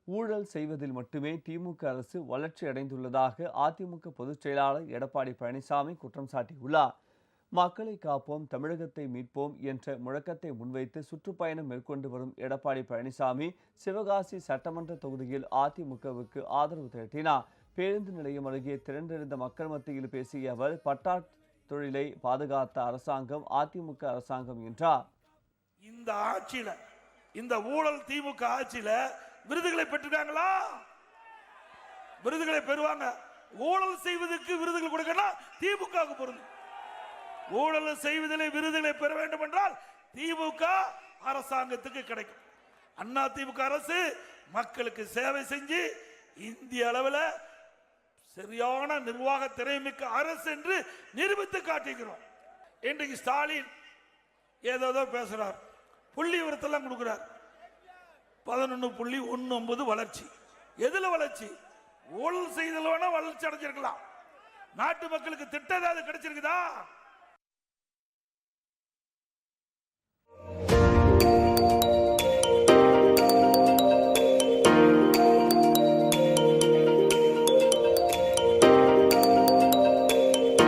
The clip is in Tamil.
ஊழல் செய்வதில் மட்டுமே திமுக அரசு வளர்ச்சி அடைந்துள்ளதாக அதிமுக பொதுச் செயலாளர் எடப்பாடி பழனிசாமி குற்றம் சாட்டியுள்ளார். மக்களை காப்போம், தமிழகத்தை மீட்போம் என்ற முழக்கத்தை முன்வைத்து சுற்றுப்பயணம் மேற்கொண்டு வரும் எடப்பாடி பழனிசாமி சிவகாசி சட்டமன்ற தொகுதியில் அதிமுகவுக்கு ஆதரவு திரட்டினார். பேருந்து நிலையம் அருகே திரண்டிருந்த மக்கள் மத்தியில் பேசிய அவர், பட்டாட் தொழிலை பாதுகாத்த அரசாங்கம் அதிமுக அரசாங்கம் என்றார். இந்த ஆட்சியில, இந்த ஊழல் திமுக ஆட்சியில விருதுகளை பெற்றுட்டாங்களா? விருதுகளை பெறுவாங்க. ஊழல் செய்வதற்கு விருதுகள் கொடுக்கணும் திமுக பொருந்தும். ஊழல் செய்வதிலே விருதுகளை பெற வேண்டும் என்றால் திமுக அரசாங்கத்துக்கு கிடைக்கும். அண்ணா திமுக அரசு மக்களுக்கு சேவை செஞ்சு இந்திய அளவில் சரியான நிர்வாக திறமைமிக்க அரசு என்று நிரூபித்து காட்டுகிறோம். இன்றைக்கு ஸ்டாலின் ஏதோ பேசுறார், புள்ளி விவரத்தெல்லாம் கொடுக்கிறார். 11.19 வளர்ச்சி. எதுல வளர்ச்சி? ஊழல் செய்தல் வேணா வளர்ச்சி அடைஞ்சிருக்கலாம். நாட்டு மக்களுக்கு திட்டம் ஏதாவது கிடைச்சிருக்குதா?